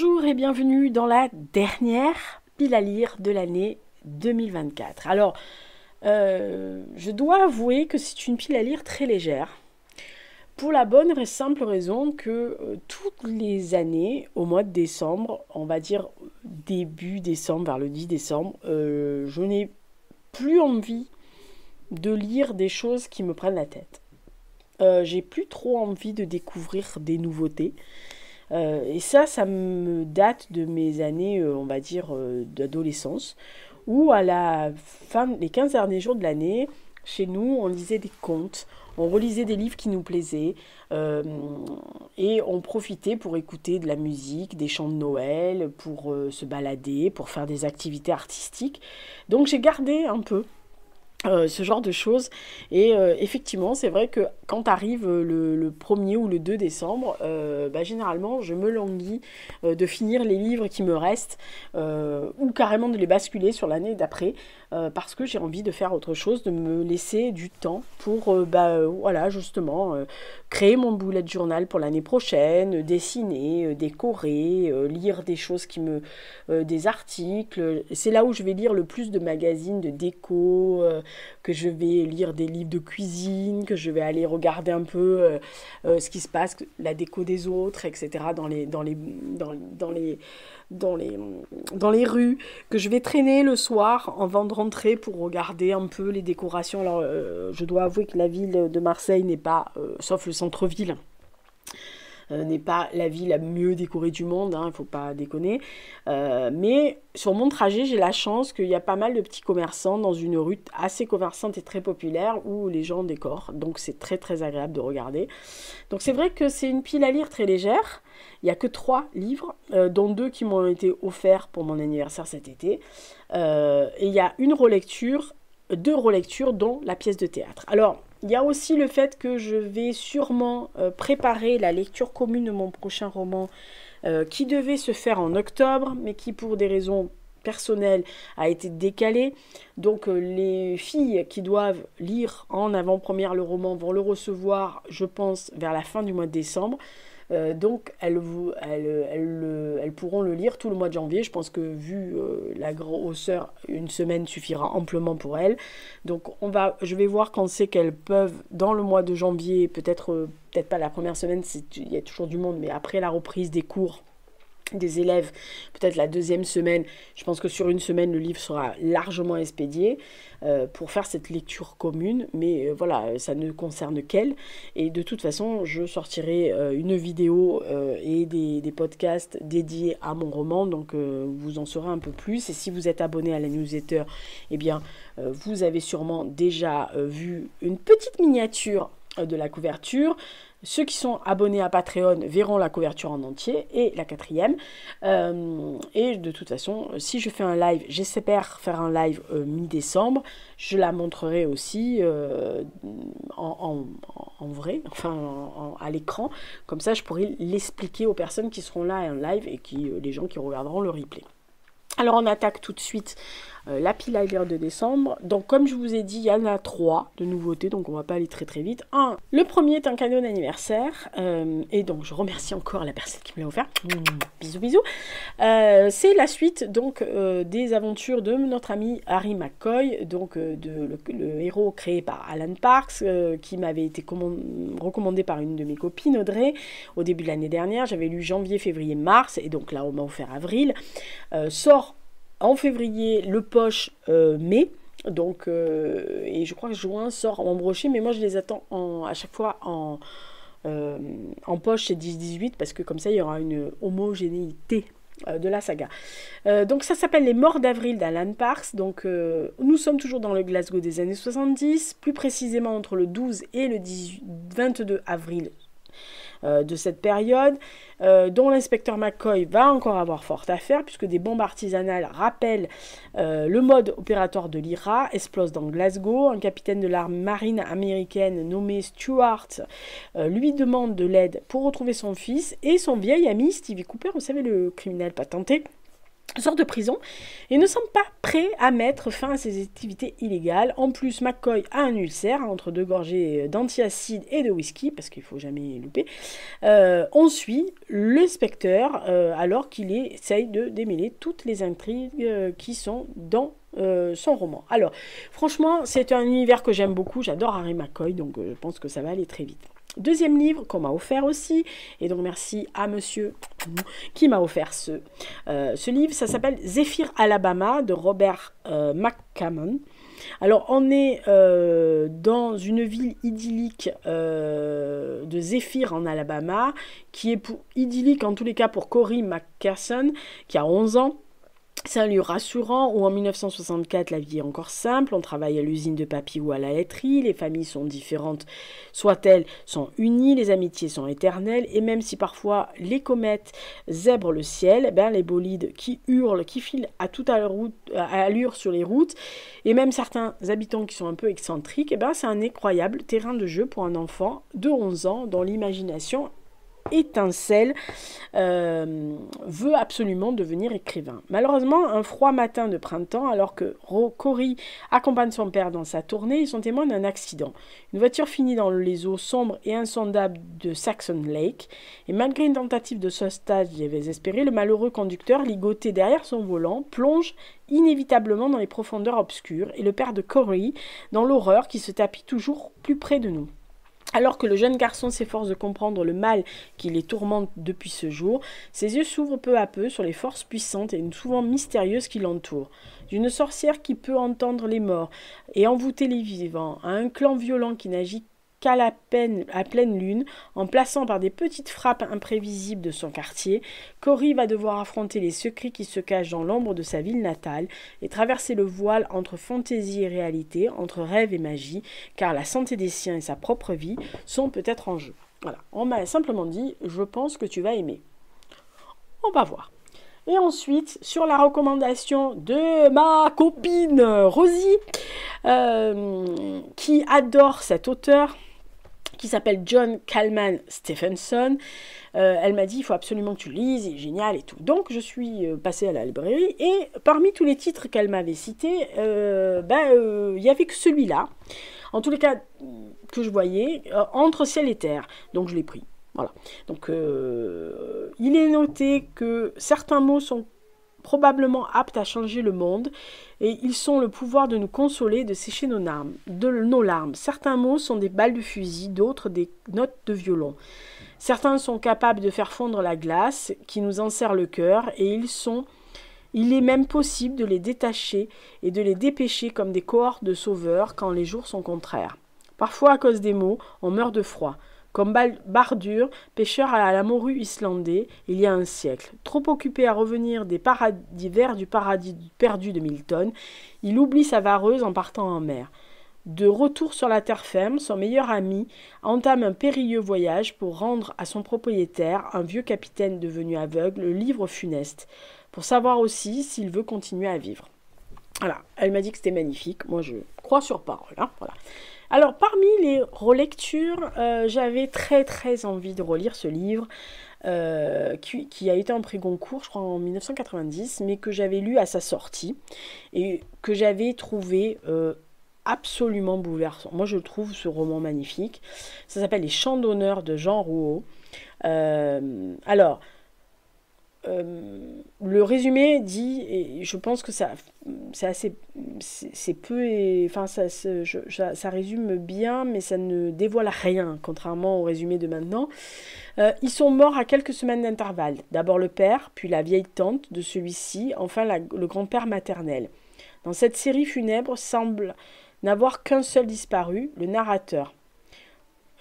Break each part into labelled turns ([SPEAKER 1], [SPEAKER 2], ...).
[SPEAKER 1] Bonjour et bienvenue dans la dernière pile à lire de l'année 2024. Alors, je dois avouer que c'est une pile à lire très légère, pour la bonne et simple raison que toutes les années, au mois de décembre, on va dire début décembre, vers le 10 décembre, je n'ai plus envie de lire des choses qui me prennent la tête. J'ai plus trop envie de découvrir des nouveautés. Et ça me date de mes années, on va dire, d'adolescence, où à la fin, les 15 derniers jours de l'année, chez nous, on lisait des contes, on relisait des livres qui nous plaisaient, et on profitait pour écouter de la musique, des chants de Noël, pour se balader, pour faire des activités artistiques. Donc j'ai gardé un peu ce genre de choses et effectivement c'est vrai que quand arrive le 1er ou le 2 décembre généralement je me languis de finir les livres qui me restent ou carrément de les basculer sur l'année d'après parce que j'ai envie de faire autre chose, de me laisser du temps pour voilà justement créer mon bullet journal pour l'année prochaine, dessiner, décorer, lire des choses des articles. C'est là où je vais lire le plus de magazines de déco, que je vais lire des livres de cuisine, que je vais aller regarder un peu ce qui se passe, la déco des autres, etc. dans les rues, que je vais traîner le soir avant de rentrer pour regarder un peu les décorations. Alors, je dois avouer que la ville de Marseille n'est pas, sauf le centre-ville, n'est pas la ville la mieux décorée du monde, il ne faut pas déconner. Mais sur mon trajet, j'ai la chance qu'il y a pas mal de petits commerçants dans une rue assez commerçante et très populaire où les gens décorent. Donc c'est très très agréable de regarder. Donc c'est vrai que c'est une pile à lire très légère. Il n'y a que 3 livres, dont 2 qui m'ont été offerts pour mon anniversaire cet été. Et il y a 2 relectures, dont la pièce de théâtre. Alors, il y a aussi le fait que je vais sûrement préparer la lecture commune de mon prochain roman qui devait se faire en octobre, mais qui pour des raisons personnelles a été décalé. Donc les filles qui doivent lire en avant-première le roman vont le recevoir, je pense, vers la fin du mois de décembre. Donc elles pourront le lire tout le mois de janvier. Je pense que vu la grosseur, une semaine suffira amplement pour elles. Donc je vais voir quand c'est qu'elles peuvent dans le mois de janvier, peut-être pas la première semaine, il y a toujours du monde, mais après la reprise des cours des élèves, peut-être la 2e semaine. Je pense que sur une semaine, le livre sera largement expédié pour faire cette lecture commune. Mais voilà, ça ne concerne qu'elle. Et de toute façon, je sortirai une vidéo et des podcasts dédiés à mon roman. Donc, vous en saurez un peu plus. Et si vous êtes abonné à la newsletter, eh bien, vous avez sûrement déjà vu une petite miniature de la couverture. Ceux qui sont abonnés à Patreon verront la couverture en entier et la 4e. Et de toute façon, si je fais un live, j'espère faire un live mi-décembre, je la montrerai aussi en vrai, enfin à l'écran. Comme ça, je pourrai l'expliquer aux personnes qui seront là en live et les gens qui regarderont le replay. Alors on attaque tout de suite la pile à lire de décembre. Donc comme je vous ai dit, il y en a 3 de nouveautés, donc on va pas aller très très vite. Le premier est un cadeau d'anniversaire, et donc je remercie encore la personne qui me l'a offert. Bisous bisous. C'est la suite donc des aventures de notre ami Harry McCoy, donc le héros créé par Alan Parks, qui m'avait été recommandé par une de mes copines, Audrey, au début de l'année dernière. J'avais lu janvier, février, mars, et donc là on m'a offert avril. Sort en février le poche mai, donc et je crois que juin sort en brochet, mais moi je les attends à chaque fois en poche, c'est 10-18 parce que comme ça il y aura une homogénéité de la saga. Donc ça s'appelle Les Morts d'Avril d'Alan Parks. Donc nous sommes toujours dans le Glasgow des années 70, plus précisément entre le 12 et le 22 avril de cette période, dont l'inspecteur McCoy va encore avoir fort à faire, puisque des bombes artisanales rappellent le mode opératoire de l'IRA, explose dans Glasgow. Un capitaine de l'armée marine américaine nommé Stuart lui demande de l'aide pour retrouver son fils et son vieil ami Stevie Cooper, vous savez, le criminel patenté, sort de prison et ne semble pas prêt à mettre fin à ses activités illégales. En plus, McCoy a un ulcère entre 2 gorgées d'antiacide et de whisky, parce qu'il ne faut jamais louper. On suit l'inspecteur alors qu'il essaye de démêler toutes les intrigues qui sont dans son roman. Alors, franchement, c'est un univers que j'aime beaucoup. J'adore Harry McCoy, donc je pense que ça va aller très vite. Deuxième livre qu'on m'a offert aussi, et donc merci à monsieur qui m'a offert ce livre, ça s'appelle Zephyr Alabama de Robert McCammon. Alors on est dans une ville idyllique de Zephyr en Alabama, qui est idyllique en tous les cas pour Cory McPherson, qui a 11 ans. C'est un lieu rassurant où en 1964 la vie est encore simple, on travaille à l'usine de papier ou à la laiterie, les familles sont différentes, soient-elles sont unies, les amitiés sont éternelles, et même si parfois les comètes zèbrent le ciel, les bolides qui hurlent, qui filent à toute allure sur les routes, et même certains habitants qui sont un peu excentriques, c'est un incroyable terrain de jeu pour un enfant de 11 ans dont l'imagination étincelle, veut absolument devenir écrivain. Malheureusement, un froid matin de printemps, alors que Cory accompagne son père dans sa tournée, ils sont témoins d'un accident. Une voiture finit dans les eaux sombres et insondables de Saxon Lake, et malgré une tentative de sauvetage désespérée, le malheureux conducteur, ligoté derrière son volant, plonge inévitablement dans les profondeurs obscures, et le père de Cory dans l'horreur qui se tapit toujours plus près de nous. Alors que le jeune garçon s'efforce de comprendre le mal qui les tourmente depuis ce jour, ses yeux s'ouvrent peu à peu sur les forces puissantes et souvent mystérieuses qui l'entourent. D'une sorcière qui peut entendre les morts et envoûter les vivants, à un clan violent qui n'agit qu'à pleine lune, en plaçant par des petites frappes imprévisibles de son quartier, Cory va devoir affronter les secrets qui se cachent dans l'ombre de sa ville natale et traverser le voile entre fantaisie et réalité, entre rêve et magie, car la santé des siens et sa propre vie sont peut-être en jeu. Voilà, on m'a simplement dit « je pense que tu vas aimer ». On va voir. Et ensuite, sur la recommandation de ma copine Rosie, qui adore cet auteur, qui s'appelle John Kalman Stephenson. Elle m'a dit, il faut absolument que tu lises, il est génial et tout. Donc, je suis passée à la librairie et parmi tous les titres qu'elle m'avait cités, il n'y avait que celui-là, en tous les cas que je voyais, Entre ciel et terre. Donc, je l'ai pris. Voilà. Donc, il est noté que certains mots sont probablement aptes à changer le monde, et ils ont le pouvoir de nous consoler, de sécher nos larmes. Certains mots sont des balles de fusil, d'autres des notes de violon. Certains sont capables de faire fondre la glace qui nous enserre le cœur, et il est même possible de les détacher et de les dépêcher comme des cohortes de sauveurs quand les jours sont contraires. Parfois, à cause des mots, on meurt de froid. Comme Bardur, pêcheur à la morue islandais, il y a un siècle. Trop occupé à revenir des paradis verts du paradis perdu de Milton, il oublie sa vareuse en partant en mer. De retour sur la terre ferme, son meilleur ami entame un périlleux voyage pour rendre à son propriétaire, un vieux capitaine devenu aveugle, le livre funeste, pour savoir aussi s'il veut continuer à vivre. Voilà, elle m'a dit que c'était magnifique, moi je crois sur parole. Hein, voilà. Alors, parmi les relectures, j'avais très très envie de relire ce livre qui a été en prix Goncourt, je crois en 1990, mais que j'avais lu à sa sortie et que j'avais trouvé absolument bouleversant. Moi, je trouve ce roman magnifique. Ça s'appelle Les Chants d'honneur de Jean Rouault. Le résumé dit, et je pense que ça résume bien, mais ça ne dévoile rien, contrairement au résumé de maintenant. Ils sont morts à quelques semaines d'intervalle. D'abord le père, puis la vieille tante de celui-ci, enfin le grand-père maternel. Dans cette série funèbre semble n'avoir qu'un seul disparu, le narrateur,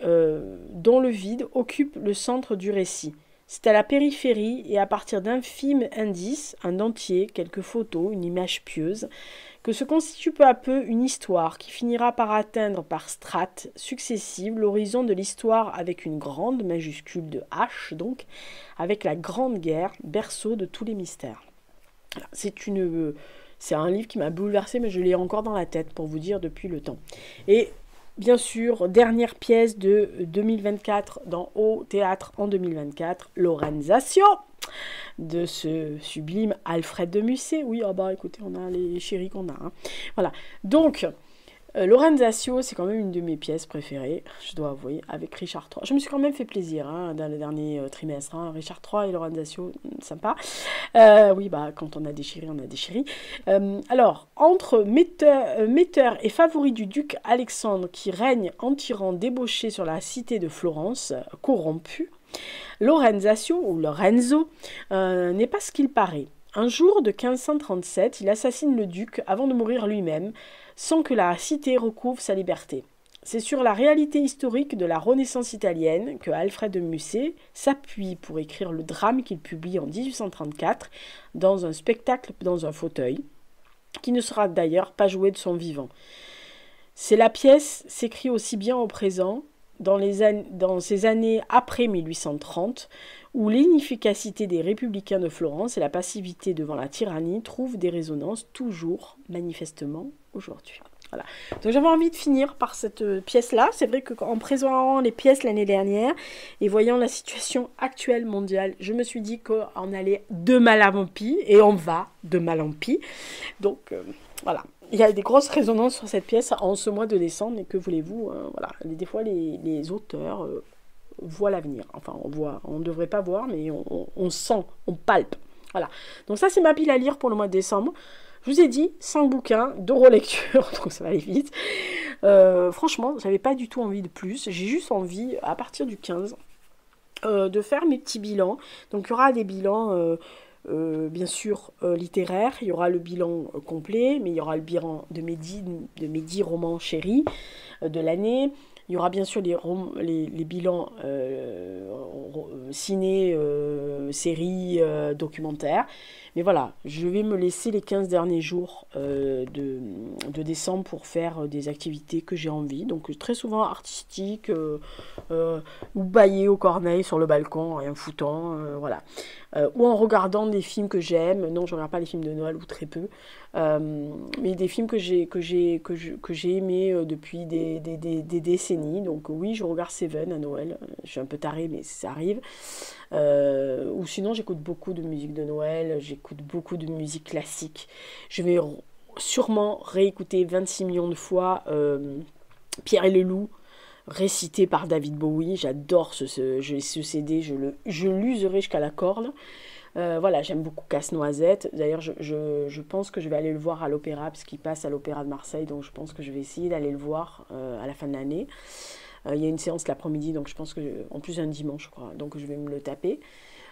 [SPEAKER 1] dont le vide occupe le centre du récit. C'est à la périphérie et à partir d'infimes indices, un dentier, quelques photos, une image pieuse, que se constitue peu à peu une histoire qui finira par atteindre par strates successives l'horizon de l'histoire avec une grande majuscule de H, donc, avec la Grande Guerre, berceau de tous les mystères. Voilà, c'est un livre qui m'a bouleversée, mais je l'ai encore dans la tête, pour vous dire, depuis le temps. Et bien sûr, dernière pièce de 2024 au théâtre en 2024, Lorenzaccio. de ce sublime Alfred de Musset. Oui, ah bah écoutez, on a les chéris qu'on a. Hein. Voilà. Donc, Lorenzaccio, c'est quand même une de mes pièces préférées, je dois avouer, avec Richard III. Je me suis quand même fait plaisir hein, dans le dernier trimestre. Hein. Richard III et Lorenzaccio, sympa. Oui, bah quand on a des chéris, on a des chéris. Alors, entre metteur et favori du duc Alexandre qui règne en tyran débauché sur la cité de Florence, corrompu, Lorenzaccio, ou Lorenzo, n'est pas ce qu'il paraît. Un jour de 1537, il assassine le duc avant de mourir lui-même, sans que la cité recouvre sa liberté. C'est sur la réalité historique de la Renaissance italienne que Alfred de Musset s'appuie pour écrire le drame qu'il publie en 1834 dans un spectacle dans un fauteuil, qui ne sera d'ailleurs pas joué de son vivant. La pièce s'écrit aussi bien au présent, dans ces années après 1830, où l'inefficacité des républicains de Florence et la passivité devant la tyrannie trouvent des résonances toujours manifestement aujourd'hui. Voilà. Donc j'avais envie de finir par cette pièce-là. C'est vrai qu'en présentant les pièces l'année dernière et voyant la situation actuelle mondiale, je me suis dit qu'on allait de mal en pis et on va de mal en pis. Donc voilà. Il y a des grosses résonances sur cette pièce en ce mois de décembre et que voulez-vous, voilà. Des fois les auteurs voient l'avenir. Enfin on ne devrait pas voir mais on sent, on palpe. Voilà. Donc ça c'est ma pile à lire pour le mois de décembre. Je vous ai dit 5 bouquins, 2 relectures, donc ça va aller vite. Franchement, j'avais pas du tout envie de plus. J'ai juste envie, à partir du 15, de faire mes petits bilans. Donc il y aura des bilans, bien sûr, littéraires. Il y aura le bilan complet, mais il y aura le bilan de mes 10 romans chéris de l'année. Il y aura bien sûr les bilans ciné, séries, documentaires. Mais voilà, je vais me laisser les 15 derniers jours de décembre pour faire des activités que j'ai envie. Donc très souvent artistiques, ou bailler au corneille sur le balcon, rien foutant, voilà. Ou en regardant des films que j'aime. Non, je ne regarde pas les films de Noël ou très peu. Mais des films que j'ai aimés depuis des décennies. Donc oui, je regarde Seven à Noël. Je suis un peu tarée, mais ça arrive. Ou sinon, j'écoute beaucoup de musique de Noël. J'écoute beaucoup de musique classique. Je vais sûrement réécouter 26 millions de fois Pierre et le Loup, récité par David Bowie. J'adore ce CD, je l'userai jusqu'à la corde. Voilà, j'aime beaucoup Casse-Noisette. D'ailleurs, je pense que je vais aller le voir à l'opéra, parce qu'il passe à l'opéra de Marseille, donc je pense que je vais essayer d'aller le voir à la fin de l'année. Il y a une séance l'après-midi, donc je pense que, en plus un dimanche, je crois, donc je vais me le taper.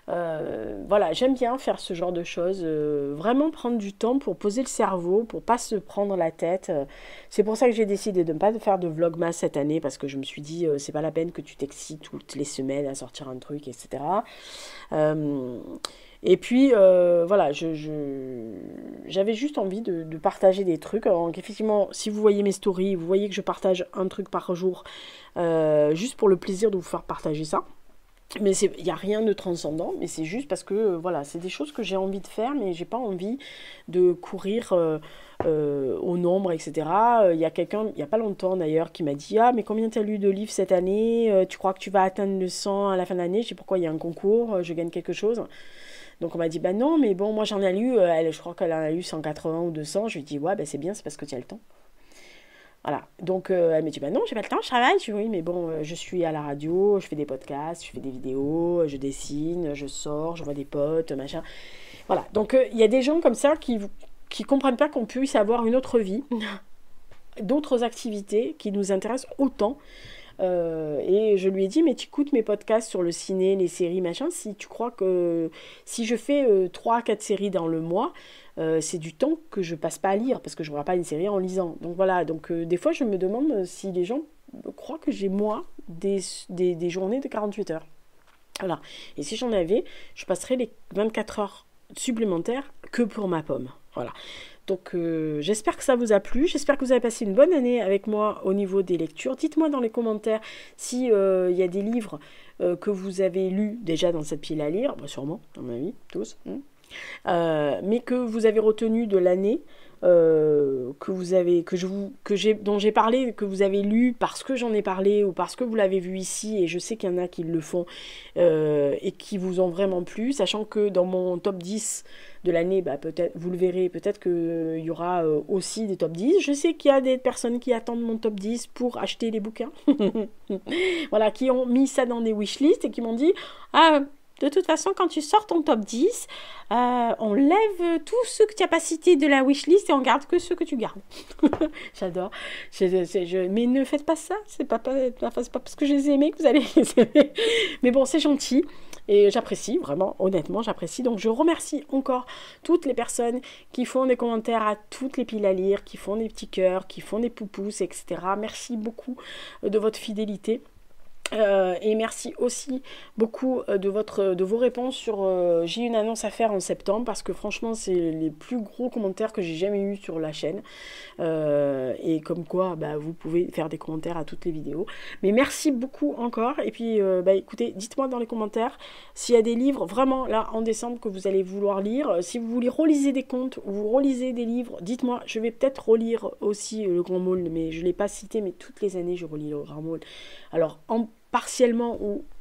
[SPEAKER 1] Voilà, j'aime bien faire ce genre de choses, vraiment prendre du temps pour poser le cerveau, pour pas se prendre la tête. C'est pour ça que j'ai décidé de ne pas faire de vlogmas cette année, parce que je me suis dit c'est pas la peine que tu t'excites toutes les semaines à sortir un truc, etc. Et puis voilà, j'avais juste envie de partager des trucs. Donc effectivement, si vous voyez mes stories, vous voyez que je partage un truc par jour, juste pour le plaisir de vous faire partager ça. Mais il n'y a rien de transcendant, mais c'est juste parce que voilà, c'est des choses que j'ai envie de faire, mais j'ai pas envie de courir au nombre, etc. Il y a quelqu'un, il n'y a pas longtemps d'ailleurs, qui m'a dit « Ah, mais combien tu as lu de livres cette année? Tu crois que tu vas atteindre le 100 à la fin de l'année? Je sais pourquoi il y a un concours, je gagne quelque chose. » Donc on m'a dit « Bah non, mais bon, moi j'en ai lu, je crois qu'elle en a lu 180 ou 200. » Je lui ai dit « Ouais, bah c'est bien, c'est parce que tu as le temps. » Voilà, donc elle me dit, bah non, j'ai pas le temps, je travaille. Je dis, oui, mais bon, je suis à la radio, je fais des podcasts, je fais des vidéos, je dessine, je sors, je vois des potes, machin. Voilà, donc il y a des gens comme ça qui comprennent pas qu'on puisse avoir une autre vie, d'autres activités qui nous intéressent autant. Et je lui ai dit, mais tu écoutes mes podcasts sur le ciné, les séries, machin, si tu crois que si je fais 3-4 séries dans le mois, c'est du temps que je passe pas à lire, parce que je ne vois pas une série en lisant. Donc voilà, donc des fois je me demande si les gens croient que j'ai moi des journées de 48 heures. Voilà. Et si j'en avais, je passerais les 24 heures supplémentaires que pour ma pomme. Voilà. Donc j'espère que ça vous a plu, j'espère que vous avez passé une bonne année avec moi au niveau des lectures. Dites-moi dans les commentaires si y a des livres que vous avez lus déjà dans cette pile à lire, bah, sûrement, à mon avis, tous. Mais que vous avez retenu de l'année, que vous avez, dont j'ai parlé, que vous avez lu parce que j'en ai parlé ou parce que vous l'avez vu ici, et je sais qu'il y en a qui le font et qui vous ont vraiment plu, sachant que dans mon top 10 de l'année, bah, peut-être, vous le verrez, peut-être qu'il y aura aussi des top 10. Je sais qu'il y a des personnes qui attendent mon top 10 pour acheter les bouquins. Voilà, qui ont mis ça dans des wishlists et qui m'ont dit « Ah, de toute façon, quand tu sors ton top 10, on lève tous ceux que tu n'as pas cités de la wishlist et on garde que ceux que tu gardes. » J'adore. Mais ne faites pas ça. C'est pas parce que je les ai aimés que vous allez les aimer. Mais bon, c'est gentil. Et j'apprécie, vraiment, honnêtement, j'apprécie. Donc, je remercie encore toutes les personnes qui font des commentaires à toutes les piles à lire, qui font des petits cœurs, qui font des poupous, etc. Merci beaucoup de votre fidélité. Et merci aussi beaucoup de vos réponses sur j'ai une annonce à faire en septembre, parce que franchement c'est les plus gros commentaires que j'ai jamais eu sur la chaîne, et comme quoi bah, vous pouvez faire des commentaires à toutes les vidéos, mais merci beaucoup encore. Et puis bah, écoutez, dites-moi dans les commentaires s'il y a des livres vraiment là en décembre que vous allez vouloir lire. Si vous voulez reliser des contes ou vous relisez des livres, dites-moi. Je vais peut-être relire aussi le Grand Maul, mais je ne l'ai pas cité, mais toutes les années je relis le Grand Maul. Alors partiellement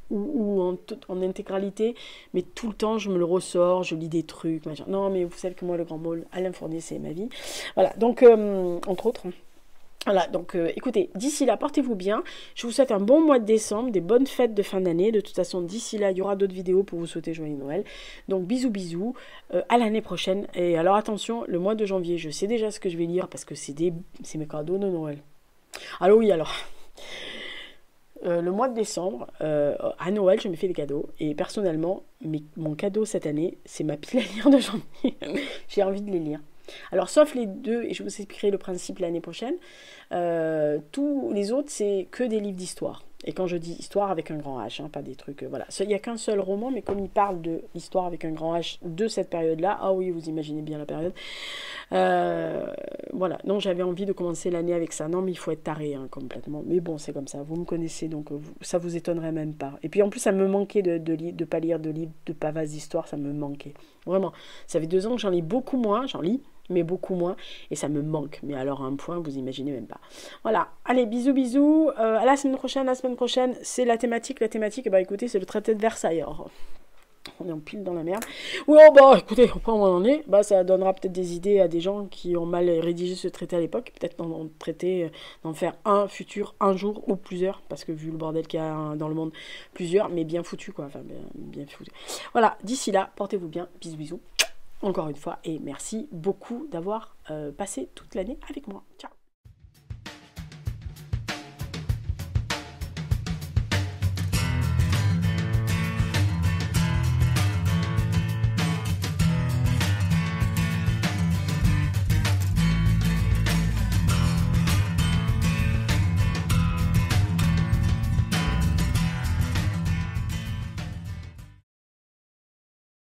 [SPEAKER 1] ou en intégralité, mais tout le temps je me le ressors, je lis des trucs, machin. Non, mais vous savez que moi le Grand Maul, Alain Fournier, c'est ma vie. Voilà, donc entre autres. Voilà, donc écoutez, d'ici là, portez-vous bien. Je vous souhaite un bon mois de décembre, des bonnes fêtes de fin d'année. De toute façon, d'ici là, il y aura d'autres vidéos pour vous souhaiter joyeux Noël. Donc bisous, bisous, à l'année prochaine. Et alors attention, le mois de janvier, je sais déjà ce que je vais lire parce que c'est mes cadeaux de Noël. Alors oui, alors... le mois de décembre, à Noël, je me fais des cadeaux. Et personnellement, mon cadeau cette année, c'est ma pile à lire de janvier. J'ai envie de les lire. Alors, sauf les deux, et je vous expliquerai le principe l'année prochaine, tous les autres, c'est que des livres d'histoire. Et quand je dis histoire avec un grand H, hein, pas des trucs... voilà. Il n'y a qu'un seul roman, mais comme il parle de l'histoire avec un grand H de cette période-là, ah oui, vous imaginez bien la période. Voilà, non, j'avais envie de commencer l'année avec ça. Non, mais il faut être taré, hein, complètement. Mais bon, c'est comme ça, vous me connaissez, donc ça vous étonnerait même pas. Et puis en plus, ça me manquait de pas lire de livres de pavasse d'histoire, ça me manquait. Vraiment, ça fait 2 ans que j'en lis beaucoup moins, j'en lis, mais beaucoup moins, et ça me manque. Mais alors à un point, vous imaginez même pas. Voilà, allez, bisous, bisous. À la semaine prochaine, c'est la thématique. La thématique, bah écoutez, c'est le traité de Versailles. Alors, on est en pile dans la merde. Ouais, bah écoutez, au point où on en est, bah ça donnera peut-être des idées à des gens qui ont mal rédigé ce traité à l'époque. Peut-être d'en faire un futur, un jour ou plusieurs, parce que vu le bordel qu'il y a dans le monde, plusieurs, mais bien foutu quoi. Enfin, bien foutu. Voilà, d'ici là, portez-vous bien. Bisous, bisous. Encore une fois, et merci beaucoup d'avoir passé toute l'année avec moi. Ciao.